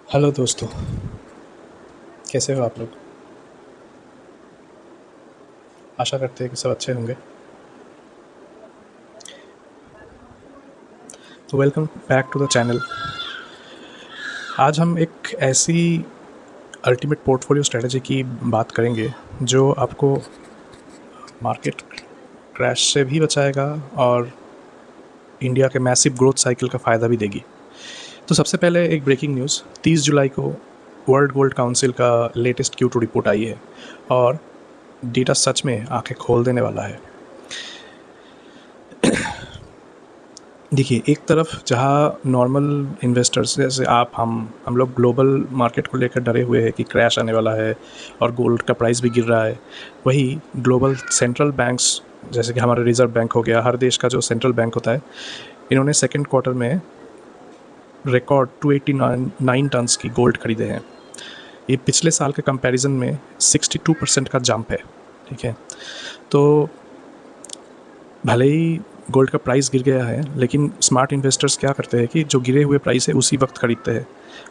Hello दोस्तों, कैसे हो आप लोग? आशा करते हैं कि सब अच्छे होंगे। तो welcome back to the channel. आज हम एक ऐसी अल्टीमेट पोर्टफोलियो स्ट्रेटजी की बात करेंगे जो आपको मार्केट क्रैश से भी बचाएगा और इंडिया के मैसिव ग्रोथ साइकिल का फ़ायदा भी देगी। तो सबसे पहले एक ब्रेकिंग न्यूज़, 30 जुलाई को वर्ल्ड गोल्ड काउंसिल का लेटेस्ट Q2 रिपोर्ट आई है और डेटा सच में आंखें खोल देने वाला है। देखिए, एक तरफ जहाँ नॉर्मल इन्वेस्टर्स जैसे आप हम लोग ग्लोबल मार्केट को लेकर डरे हुए हैं कि क्रैश आने वाला है और गोल्ड का प्राइस भी गिर रहा है, वही ग्लोबल सेंट्रल बैंक्स जैसे कि हमारा रिजर्व बैंक हो गया, हर देश का जो सेंट्रल बैंक होता है, इन्होंने सेकेंड क्वार्टर में रिकॉर्ड 289 टन्स की गोल्ड खरीदे हैं। ये पिछले साल के कंपैरिजन में 62% का जंप है। ठीक है, तो भले ही गोल्ड का प्राइस गिर गया है, लेकिन स्मार्ट इन्वेस्टर्स क्या करते हैं कि जो गिरे हुए प्राइस है उसी वक्त खरीदते हैं।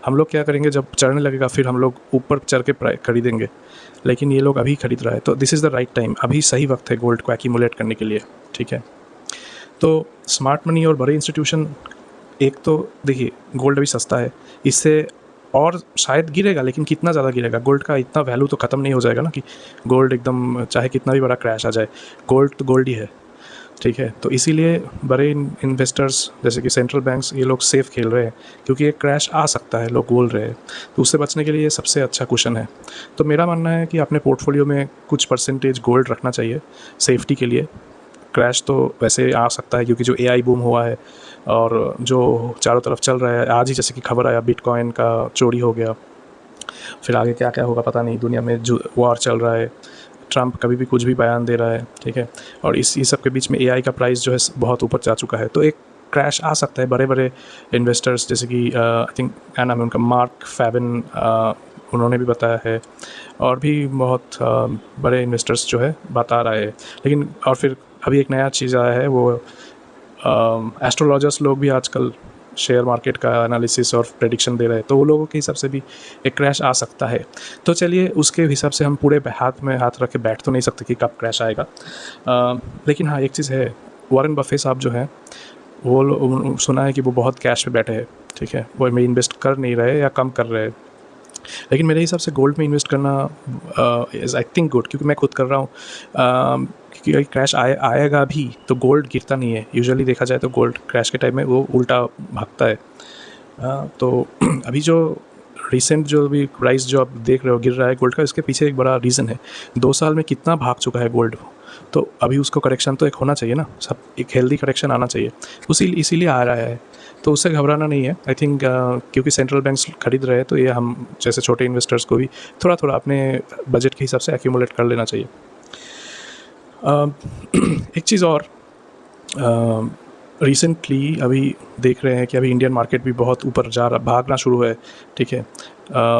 हम लोग क्या करेंगे, जब चढ़ने लगेगा फिर हम लोग ऊपर चढ़ के खरीदेंगे, लेकिन ये लोग अभी खरीद रहा है। तो this is the right time, अभी सही वक्त है गोल्ड को एक्यूमुलेट करने के लिए। ठीक है, तो स्मार्ट मनी और बड़े इंस्टीट्यूशन, एक तो देखिए गोल्ड अभी सस्ता है, इससे और शायद गिरेगा, लेकिन कितना ज़्यादा गिरेगा? गोल्ड का इतना वैल्यू तो ख़त्म नहीं हो जाएगा ना कि गोल्ड एकदम चाहे कितना भी बड़ा क्रैश आ जाए, गोल्ड तो गोल्ड ही है। ठीक है, तो इसीलिए बड़े इन्वेस्टर्स जैसे कि सेंट्रल बैंक्स, ये लोग सेफ़ खेल रहे हैं क्योंकि एक क्रैश आ सकता है, लोग बोल रहे हैं, तो उससे बचने के लिए ये सबसे अच्छा कुशन है। तो मेरा मानना है कि अपने पोर्टफोलियो में कुछ परसेंटेज गोल्ड रखना चाहिए सेफ्टी के लिए। क्रैश तो वैसे आ सकता है क्योंकि जो AI बूम हुआ है और जो चारों तरफ चल रहा है, आज ही जैसे कि खबर आया बिटकॉइन का चोरी हो गया, फिर आगे क्या क्या होगा पता नहीं, दुनिया में जो वॉर चल रहा है, ट्रंप कभी भी कुछ भी बयान दे रहा है। ठीक है, और इस सब के बीच में AI का प्राइस जो है बहुत ऊपर जा चुका है, तो एक क्रैश आ सकता है। बड़े बड़े इन्वेस्टर्स जैसे कि आई थिंक क्या नाम है उनका, मार्क फेबिन, उन्होंने भी बताया है, और भी बहुत बड़े इन्वेस्टर्स जो है बता रहे हैं। लेकिन और फिर अभी एक नया चीज़ आया है, वो एस्ट्रोलॉजर्स लोग भी आजकल शेयर मार्केट का एनालिसिस और प्रेडिक्शन दे रहे हैं, तो वो लोगों के हिसाब से भी एक क्रैश आ सकता है। तो चलिए उसके हिसाब से हम पूरे हाथ में हाथ रख के बैठ तो नहीं सकते कि कब क्रैश आएगा, लेकिन हाँ एक चीज़ है, वॉरेन बफे साहब जो हैं वो सुना है कि वो बहुत कैश पे बैठे हैं। ठीक है, वो में इन्वेस्ट कर नहीं रहे या कम कर रहे हैं, लेकिन मेरे हिसाब से गोल्ड में इन्वेस्ट करना इज़ आई थिंक गुड, क्योंकि मैं खुद कर रहा हूँ। क्योंकि क्रैश आएगा भी तो गोल्ड गिरता नहीं है, यूजुअली देखा जाए तो गोल्ड क्रैश के टाइम में वो उल्टा भागता है। तो अभी जो रिसेंट जो भी प्राइस जो आप देख रहे हो गिर रहा है गोल्ड का, इसके पीछे एक बड़ा रीज़न है, 2 साल में कितना भाग चुका है गोल्ड, तो अभी उसको करेक्शन तो एक होना चाहिए ना, सब एक हेल्दी करेक्शन आना चाहिए, इसीलिए आ रहा है। तो उससे घबराना नहीं है आई थिंक, क्योंकि सेंट्रल बैंक्स खरीद रहे हैं, तो ये हम जैसे छोटे इन्वेस्टर्स को भी थोड़ा थोड़ा अपने बजट के हिसाब से एक्यूमुलेट कर लेना चाहिए। एक चीज़ और, रिसेंटली अभी देख रहे हैं कि अभी इंडियन मार्केट भी बहुत ऊपर भागना शुरू है। ठीक है,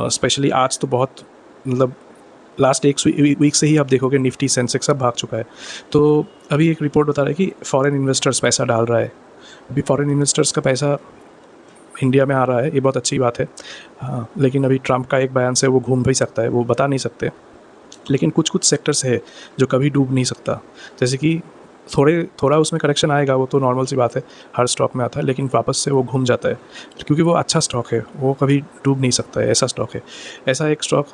स्पेशली आज तो बहुत, मतलब लास्ट एक वीक से ही आप देखोगे निफ्टी सेंसेक्स सब भाग चुका है। तो अभी एक रिपोर्ट बता रहा है कि फॉरेन इन्वेस्टर्स पैसा डाल रहा है, अभी फॉरेन इन्वेस्टर्स का पैसा इंडिया में आ रहा है, ये बहुत अच्छी बात है। हाँ, लेकिन अभी ट्रंप का एक बयान से वो घूम भी सकता है, वो बता नहीं सकते, लेकिन कुछ कुछ सेक्टर्स है जो कभी डूब नहीं सकता, जैसे कि थोड़ा उसमें करेक्शन आएगा, वो तो नॉर्मल सी बात है, हर स्टॉक में आता है, लेकिन वापस से वो घूम जाता है क्योंकि वो अच्छा स्टॉक है, वो कभी डूब नहीं सकता है, ऐसा स्टॉक है। ऐसा एक स्टॉक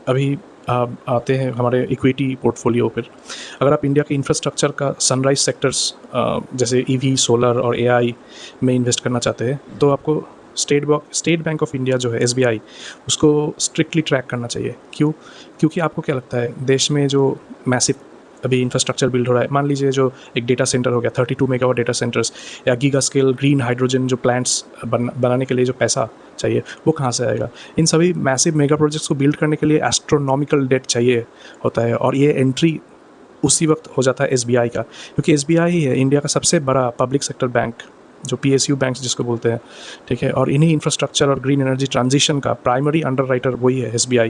अभी आते हैं हमारे इक्विटी पोर्टफोलियो पर। अगर आप इंडिया के इंफ्रास्ट्रक्चर का सनराइज सेक्टर्स जैसे EV, सोलर और AI में इन्वेस्ट करना चाहते हैं, तो आपको स्टेट बैंक ऑफ इंडिया जो है SBI, उसको स्ट्रिक्टली ट्रैक करना चाहिए। क्यों? क्योंकि आपको क्या लगता है, देश में जो मैसिव अभी इंफ्रास्ट्रक्चर बिल्ड हो रहा है, मान लीजिए जो एक डेटा सेंटर हो गया 32 मेगावाट डेटा सेंटर्स, या गीगा स्केल ग्रीन हाइड्रोजन जो प्लांट्स बनाने के लिए जो पैसा चाहिए, वो कहाँ से आएगा? इन सभी मैसिव मेगा प्रोजेक्ट्स को बिल्ड करने के लिए एस्ट्रोनॉमिकल डेट चाहिए होता है, और ये एंट्री उसी वक्त हो जाता है SBI का, क्योंकि SBI ही है इंडिया का सबसे बड़ा पब्लिक सेक्टर बैंक, जो PSU बैंक्स जिसको बोलते हैं। ठीक है, और इन्हीं इंफ्रास्ट्रक्चर और ग्रीन एनर्जी ट्रांजिशन का प्राइमरी अंडरराइटर वही है SBI।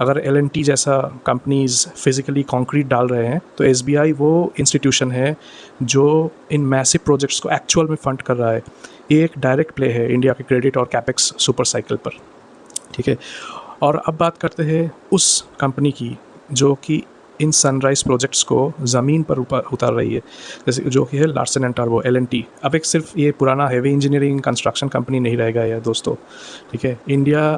अगर L&T जैसा कंपनीज फिजिकली कंक्रीट डाल रहे हैं, तो SBI वो इंस्टीट्यूशन है जो इन मैसिव प्रोजेक्ट्स को एक्चुअल में फंड कर रहा है। ये एक डायरेक्ट प्ले है इंडिया के क्रेडिट और कैपेक्स सुपर साइकिल पर। ठीक है। और अब बात करते हैं उस कंपनी की जो कि इन सनराइज़ प्रोजेक्ट्स को ज़मीन पर ऊपर उतार रही है, जैसे जो कि है लार्सन एंड टर्बो एल&टी। अब एक सिर्फ ये पुराना हैवी इंजीनियरिंग कंस्ट्रक्शन कंपनी नहीं रहेगा यार दोस्तों, ठीक है। इंडिया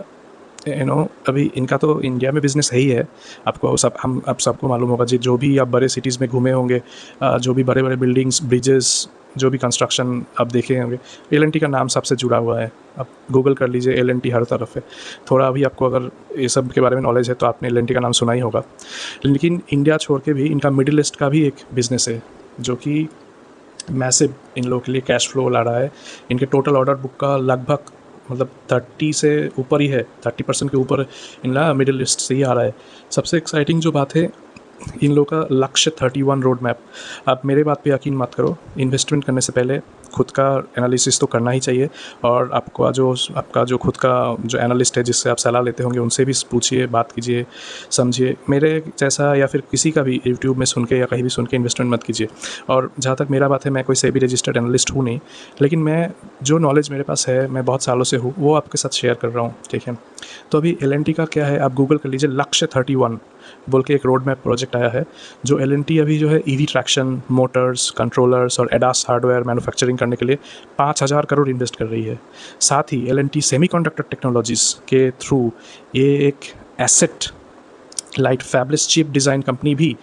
अभी इनका तो इंडिया में बिज़नेस है ही है। आपको सब हम अब सबको मालूम होगा जी, जो भी आप बड़े सिटीज़ में घूमे होंगे, जो भी बड़े बड़े बिल्डिंग्स, ब्रिजेस, जो भी कंस्ट्रक्शन आप देखे होंगे, एल&टी का नाम सबसे जुड़ा हुआ है। आप गूगल कर लीजिए, एल&टी हर तरफ है। थोड़ा अभी आपको अगर ये सब के बारे में नॉलेज है तो आपने एल&टी का नाम सुना ही होगा। लेकिन इंडिया छोड़ के भी इनका मिडिल ईस्ट का भी एक बिज़नेस है जो कि मैसिव इन लोगों के लिए कैश फ्लो ला रहा है। इनके टोटल ऑर्डर बुक का लगभग मतलब 30 से ऊपर ही है, 30% के ऊपर इनका मिडिल ईस्ट से ही आ रहा है। सबसे एक्साइटिंग जो बात है, इन लोगों का लक्ष्य 31 रोड मैप। आप मेरे बात पे यकीन मत करो, इन्वेस्टमेंट करने से पहले खुद का एनालिसिस तो करना ही चाहिए। और आपका जो खुद का जो एनालिस्ट है जिससे आप सलाह लेते होंगे उनसे भी पूछिए, बात कीजिए, समझिए। मेरे जैसा या फिर किसी का भी यूट्यूब में सुन के या कहीं भी सुन के इन्वेस्टमेंट मत कीजिए। और जहाँ तक मेरा बात है, मैं कोई सेबी रजिस्टर्ड एनालिस्ट हूँ नहीं, लेकिन मैं जो नॉलेज मेरे पास है, मैं बहुत सालों से हूँ, वो आपके साथ शेयर कर रहा हूँ, ठीक है। तो अभी एल&टी का क्या है, आप गूगल कर लीजिए, लक्ष्य 31 बोल के एक रोड मैप प्रोजेक्ट आया है। जो एल&टी अभी जो है ईवी ट्रैक्शन, मोटर्स, कंट्रोलर्स और एडास हार्डवेयर मैन्युफैक्चरिंग करने के लिए 5,000 करोड़ इन्वेस्ट कर रही है। साथ ही एल&टी सेमीकंडक्टर टेक्नोलॉजीज़ के थ्रू ये एक asset light fabulous chip design company भी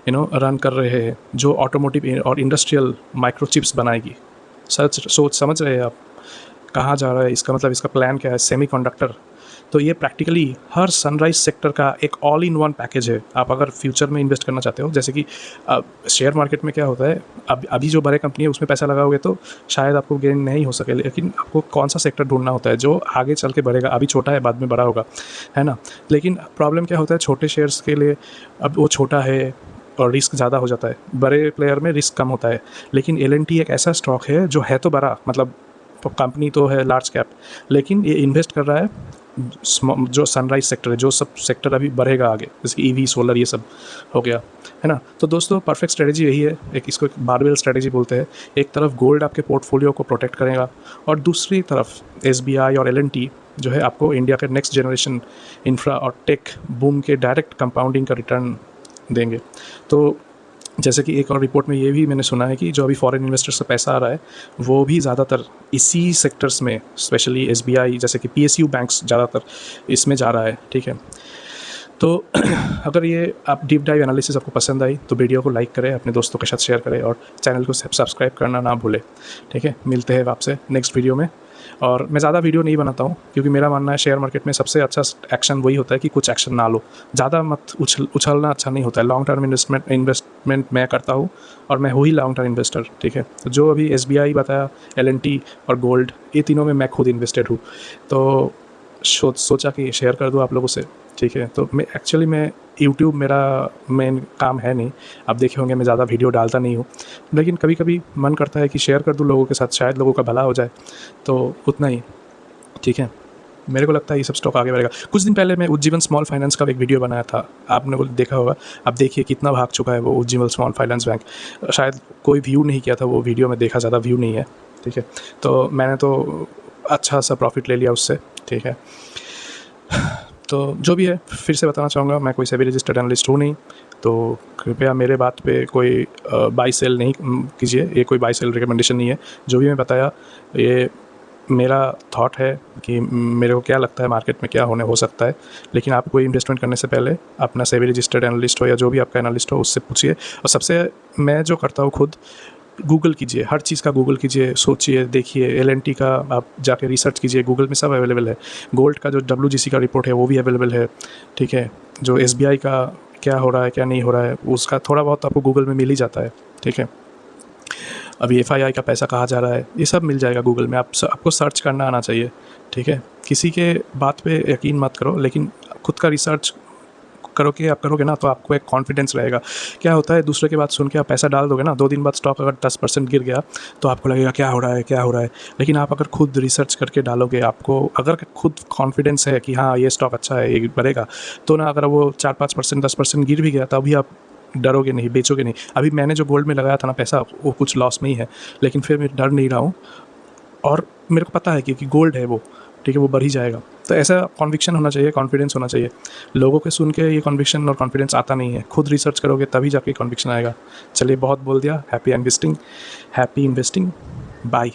रन कर रहे हैं, जो ऑटोमोटिव और इंडस्ट्रियल माइक्रोचिप्स बनाएगी। सोच समझ रहे हैं आप कहाँ जा रहा है इसका, मतलब इसका प्लान क्या है, सेमीकंडक्टर। तो ये प्रैक्टिकली हर सनराइज सेक्टर का एक ऑल इन वन पैकेज है। आप अगर फ्यूचर में इन्वेस्ट करना चाहते हो, जैसे कि शेयर मार्केट में क्या होता है, अभी जो बड़े कंपनी है उसमें पैसा लगाओगे तो शायद आपको गेन नहीं हो सके, लेकिन आपको कौन सा सेक्टर ढूंढना होता है जो आगे चल के बढ़ेगा। अभी छोटा है, बाद में बड़ा होगा, है ना। लेकिन प्रॉब्लम क्या होता है, छोटे शेयर्स के लिए अब वो छोटा है और रिस्क ज़्यादा हो जाता है, बड़े प्लेयर में रिस्क कम होता है। लेकिन एल&टी एक ऐसा स्टॉक है जो है तो बड़ा, मतलब कंपनी तो है लार्ज कैप, लेकिन ये इन्वेस्ट कर रहा है जो सनराइज सेक्टर है, जो सब सेक्टर अभी बढ़ेगा आगे, जैसे ईवी, सोलर, ये सब हो गया, है ना। तो दोस्तों परफेक्ट स्ट्रेटजी यही है, इसको एक बारबेल स्ट्रेटजी बोलते हैं। एक तरफ गोल्ड आपके पोर्टफोलियो को प्रोटेक्ट करेगा और दूसरी तरफ एसबीआई और एल&टी जो है आपको इंडिया के नेक्स्ट जनरेशन इंफ्रा और टेक बूम के डायरेक्ट कंपाउंडिंग का रिटर्न देंगे। तो जैसे कि एक और रिपोर्ट में ये भी मैंने सुना है कि जो अभी फॉरेन इन्वेस्टर्स का पैसा आ रहा है वो भी ज़्यादातर इसी सेक्टर्स में, स्पेशली एसबीआई जैसे कि पीएसयू बैंक्स ज़्यादातर इसमें जा रहा है, ठीक है। तो अगर ये आप डीप डाइव एनालिसिस आपको पसंद आई तो वीडियो को लाइक करें, अपने दोस्तों के साथ शेयर करें और चैनल को सब्सक्राइब करना ना भूलें, ठीक है। मिलते हैं आपसे नेक्स्ट वीडियो में। और मैं ज़्यादा वीडियो नहीं बनाता हूँ क्योंकि मेरा मानना है शेयर मार्केट में सबसे अच्छा एक्शन वही होता है कि कुछ एक्शन ना लो, ज़्यादा मत उछलना अच्छा नहीं होता है। लॉन्ग टर्म इन्वेस्टमेंट मैं करता हूँ और मैं हूँ ही लॉन्ग टर्म इन्वेस्टर, ठीक है। तो जो अभी एसबीआई बताया, एल&टी और गोल्ड, ये तीनों में मैं खुद इन्वेस्टेड हूँ, तो सोचा कि शेयर कर दूँ आप लोगों से, ठीक है। तो मैं यूट्यूब मेरा मेन काम है नहीं, आप देखे होंगे मैं ज़्यादा वीडियो डालता नहीं हूँ, लेकिन कभी कभी मन करता है कि शेयर कर दूँ लोगों के साथ, शायद लोगों का भला हो जाए, तो उतना ही, ठीक है। मेरे को लगता है ये सब स्टॉक आगे बढ़ेगा। कुछ दिन पहले मैं उज्जीवन स्मॉल फाइनेंस का एक वीडियो बनाया था, आपने वो देखा होगा। आप देखिए कितना भाग चुका है वो उज्जीवन स्मॉल फाइनेंस बैंक, शायद कोई व्यू नहीं किया था वो वीडियो में, देखा, ज़्यादा व्यू नहीं है, ठीक है। तो मैंने तो अच्छा सा प्रॉफिट ले लिया उससे, ठीक है। तो जो भी है, फिर से बताना चाहूँगा, मैं कोई सेबी रजिस्टर्ड एनालिस्ट हूँ नहीं, तो कृपया मेरे बात पे कोई बाई सेल नहीं कीजिए, ये कोई बाई सेल रिकमेंडेशन नहीं है। जो भी मैं बताया ये मेरा थॉट है कि मेरे को क्या लगता है मार्केट में क्या होने हो सकता है। लेकिन आप कोई इन्वेस्टमेंट करने से पहले अपना सेबी रजिस्टर्ड एनालिस्ट हो या जो भी आपका एनालिस्ट हो उससे पूछिए। और सबसे मैं जो करता हूँ खुद, गूगल कीजिए, हर चीज़ का गूगल कीजिए, सोचिए, देखिए। एल&टी का आप जाके रिसर्च कीजिए, गूगल में सब अवेलेबल है। गोल्ड का जो WGC का रिपोर्ट है वो भी अवेलेबल है, ठीक है। जो एसबीआई का क्या हो रहा है क्या नहीं हो रहा है उसका थोड़ा बहुत आपको गूगल में मिल ही जाता है, ठीक है। अभी एफआईआई का पैसा कहाँ जा रहा है ये सब मिल जाएगा गूगल में, आपको सर्च करना आना चाहिए, ठीक है। किसी के बात पे यकीन मत करो, लेकिन खुद का रिसर्च करोगे ना तो आपको एक कॉन्फिडेंस रहेगा। क्या होता है, दूसरे की बात सुन के आप पैसा डाल दोगे ना, 2 दिन बाद स्टॉक अगर 10% गिर गया तो आपको लगेगा क्या हो रहा है। लेकिन आप अगर खुद रिसर्च करके डालोगे, आपको अगर खुद कॉन्फिडेंस है कि हाँ ये स्टॉक अच्छा है, ये बढ़ेगा, तो ना अगर वो 4-5%, 10% गिर भी गया तभी आप डरोगे नहीं, बेचोगे नहीं। अभी मैंने जो गोल्ड में लगाया था ना पैसा, वो कुछ लॉस में ही है, लेकिन फिर मैं डर नहीं रहा हूँ और मेरे को पता है कि गोल्ड है वो, ठीक है, वो बढ़ ही जाएगा। तो ऐसा कॉन्विक्शन होना चाहिए, कॉन्फिडेंस होना चाहिए। लोगों के सुन के ये कॉन्विक्शन और कॉन्फिडेंस आता नहीं है, खुद रिसर्च करोगे तभी जाके कॉन्विक्शन आएगा। चलिए बहुत बोल दिया, हैप्पी इन्वेस्टिंग, बाय।